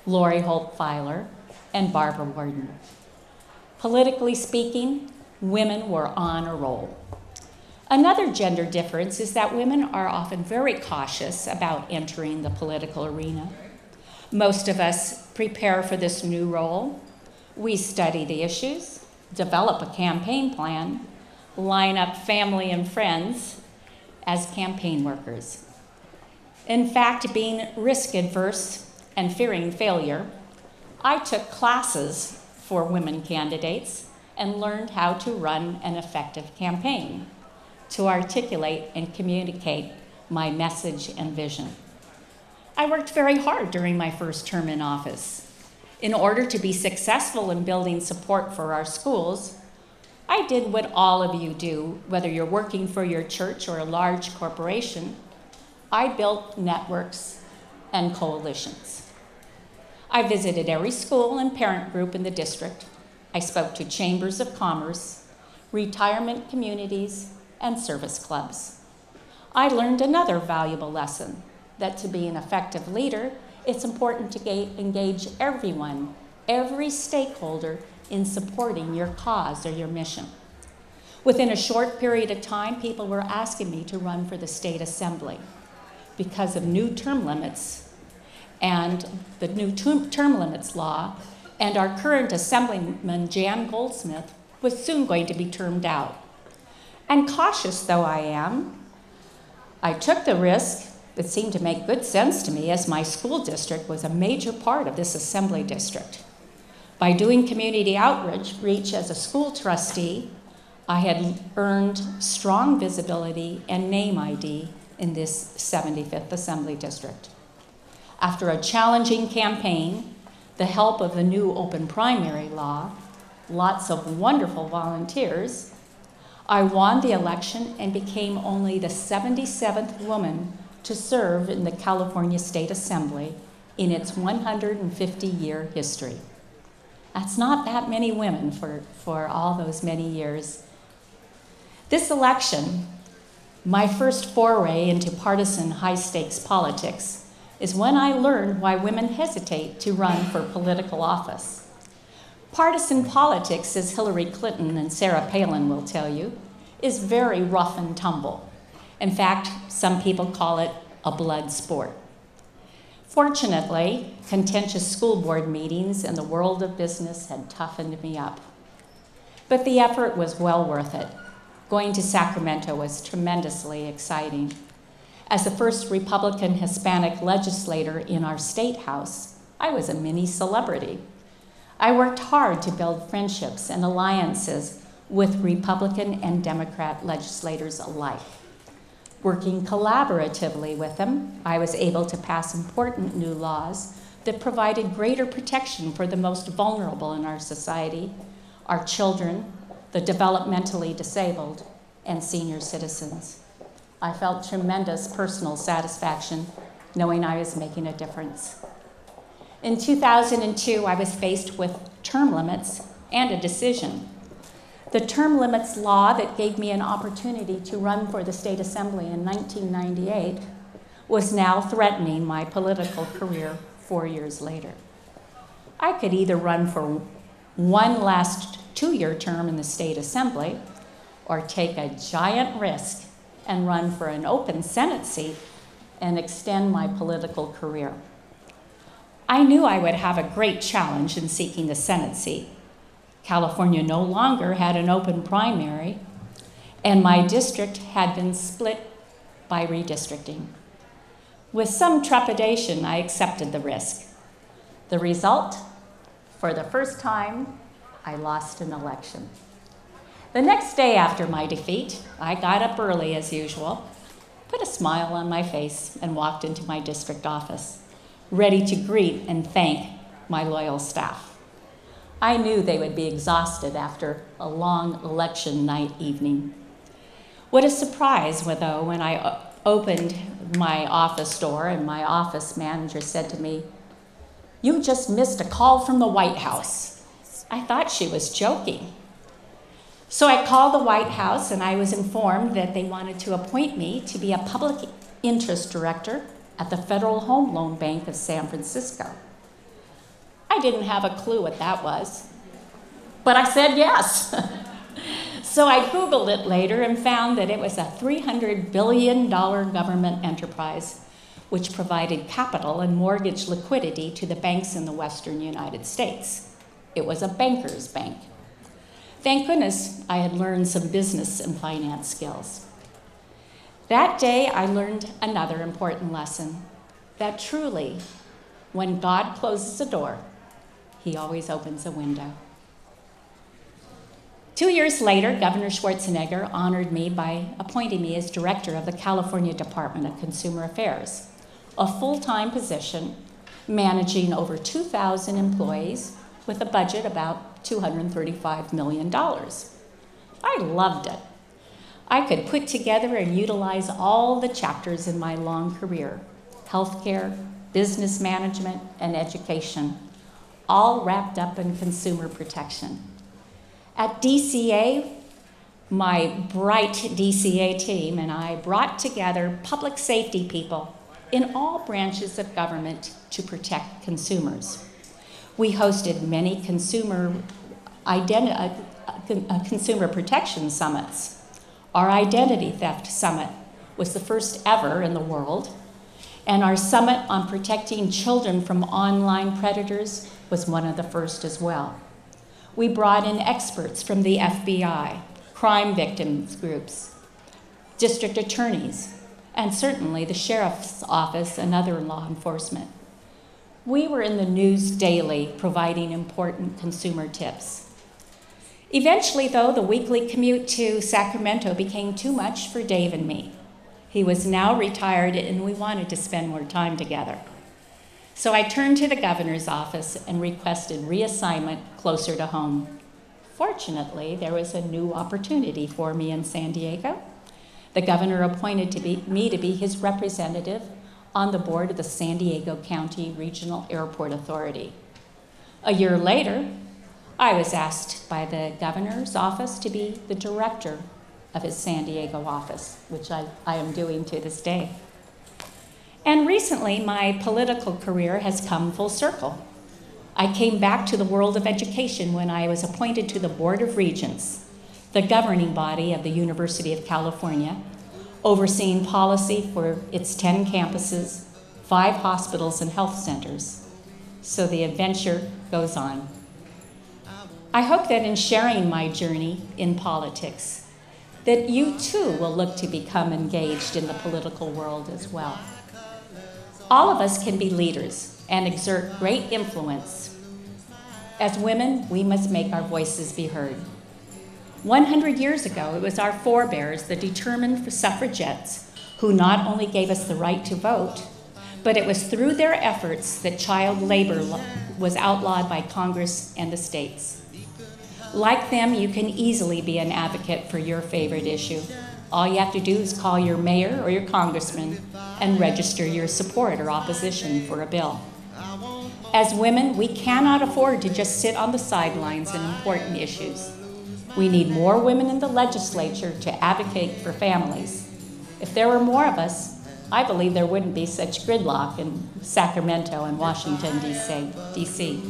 Lori Holt-Filer, and Barbara Warden. Politically speaking, women were on a roll. Another gender difference is that women are often very cautious about entering the political arena. Most of us prepare for this new role. We study the issues, develop a campaign plan, line up family and friends as campaign workers. In fact, being risk-averse and fearing failure, I took classes for women candidates and learned how to run an effective campaign, to articulate and communicate my message and vision. I worked very hard during my first term in office. In order to be successful in building support for our schools, I did what all of you do, whether you're working for your church or a large corporation. I built networks and coalitions. I visited every school and parent group in the district. I spoke to chambers of commerce, retirement communities, and service clubs. I learned another valuable lesson, that to be an effective leader, it's important to engage everyone, every stakeholder, in supporting your cause or your mission. Within a short period of time, people were asking me to run for the state assembly because of new term limits and the new term limits law, and our current assemblyman, Jan Goldsmith, was soon going to be termed out. And cautious though I am, I took the risk. It seemed to make good sense to me, as my school district was a major part of this assembly district. By doing community outreach as a school trustee, I had earned strong visibility and name ID in this 75th Assembly District. After a challenging campaign, the help of the new open primary law, lots of wonderful volunteers, I won the election and became only the 77th woman to serve in the California State Assembly in its 150-year history. That's not that many women for all those many years. This election, my first foray into partisan high-stakes politics, is when I learned why women hesitate to run for political office. Partisan politics, as Hillary Clinton and Sarah Palin will tell you, is very rough and tumble. In fact, some people call it a blood sport. Fortunately, contentious school board meetings and the world of business had toughened me up. But the effort was well worth it. Going to Sacramento was tremendously exciting. As the first Republican Hispanic legislator in our state house, I was a mini celebrity. I worked hard to build friendships and alliances with Republican and Democrat legislators alike. Working collaboratively with them, I was able to pass important new laws that provided greater protection for the most vulnerable in our society, our children, the developmentally disabled, and senior citizens. I felt tremendous personal satisfaction knowing I was making a difference. In 2002, I was faced with term limits and a decision. The term limits law that gave me an opportunity to run for the state assembly in 1998 was now threatening my political career 4 years later. I could either run for one last 2-year term in the state assembly or take a giant risk and run for an open Senate seat and extend my political career. I knew I would have a great challenge in seeking the Senate seat. California no longer had an open primary, and my district had been split by redistricting. With some trepidation, I accepted the risk. The result? For the first time, I lost an election. The next day after my defeat, I got up early as usual, put a smile on my face, and walked into my district office, ready to greet and thank my loyal staff. I knew they would be exhausted after a long election night evening. What a surprise, though, when I opened my office door and my office manager said to me, "You just missed a call from the White House." I thought she was joking. So I called the White House and I was informed that they wanted to appoint me to be a public interest director at the Federal Home Loan Bank of San Francisco. I didn't have a clue what that was, but I said yes. So I Googled it later and found that it was a $300 billion government enterprise which provided capital and mortgage liquidity to the banks in the western United States. It was a banker's bank. Thank goodness I had learned some business and finance skills. That day I learned another important lesson, that truly, when God closes a door, he always opens a window. 2 years later, Governor Schwarzenegger honored me by appointing me as director of the California Department of Consumer Affairs, a full-time position managing over 2,000 employees with a budget about $235 million. I loved it. I could put together and utilize all the chapters in my long career, healthcare, business management, and education, all wrapped up in consumer protection. At DCA, my bright DCA team and I brought together public safety people in all branches of government to protect consumers. We hosted many consumer protection summits. Our identity theft summit was the first ever in the world, and our summit on protecting children from online predators was one of the first as well. We brought in experts from the FBI, crime victims groups, district attorneys, and certainly the sheriff's office and other law enforcement. We were in the news daily providing important consumer tips. Eventually, though, the weekly commute to Sacramento became too much for Dave and me. He was now retired and we wanted to spend more time together. So I turned to the governor's office and requested reassignment closer to home. Fortunately, there was a new opportunity for me in San Diego. The governor appointed me to be his representative on the board of the San Diego County Regional Airport Authority. A year later, I was asked by the governor's office to be the director of his San Diego office, which I am doing to this day. And recently, my political career has come full circle. I came back to the world of education when I was appointed to the Board of Regents, the governing body of the University of California, overseeing policy for its 10 campuses, 5 hospitals and health centers. So the adventure goes on. I hope that in sharing my journey in politics, that you too will look to become engaged in the political world as well. All of us can be leaders and exert great influence. As women, we must make our voices be heard. 100 years ago, it was our forebears, the determined suffragettes, who not only gave us the right to vote, but it was through their efforts that child labor was outlawed by Congress and the states. Like them, you can easily be an advocate for your favorite issue. All you have to do is call your mayor or your congressman and register your support or opposition for a bill. As women, we cannot afford to just sit on the sidelines in important issues. We need more women in the legislature to advocate for families. If there were more of us, I believe there wouldn't be such gridlock in Sacramento and Washington, D.C.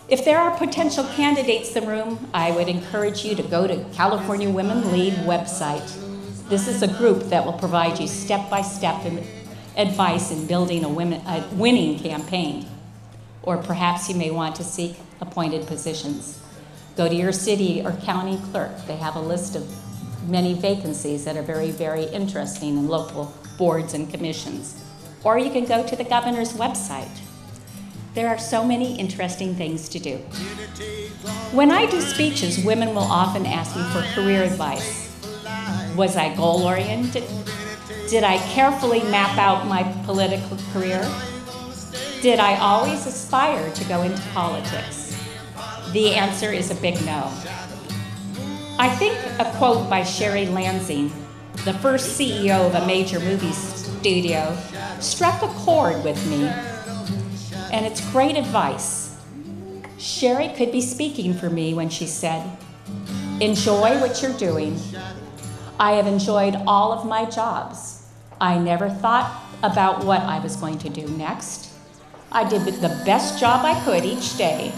If there are potential candidates in the room, I would encourage you to go to California Women Lead website. This is a group that will provide you step-by-step advice in building a winning campaign. Or perhaps you may want to seek appointed positions. Go to your city or county clerk. They have a list of many vacancies that are very, very interesting in local boards and commissions. Or you can go to the governor's website. There are so many interesting things to do. When I do speeches, women will often ask me for career advice. Was I goal-oriented? Did I carefully map out my political career? Did I always aspire to go into politics? The answer is a big no. I think a quote by Sherry Lansing, the first CEO of a major movie studio, struck a chord with me. And it's great advice. Sherry could be speaking for me when she said, "Enjoy what you're doing. I have enjoyed all of my jobs. I never thought about what I was going to do next. I did the best job I could each day,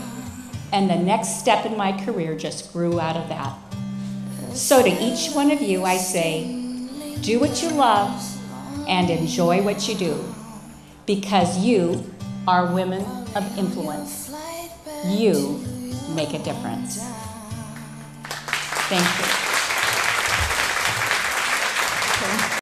and the next step in my career just grew out of that. So to each one of you, I say, do what you love and enjoy what you do, because you are women of influence. You make a difference. Thank you.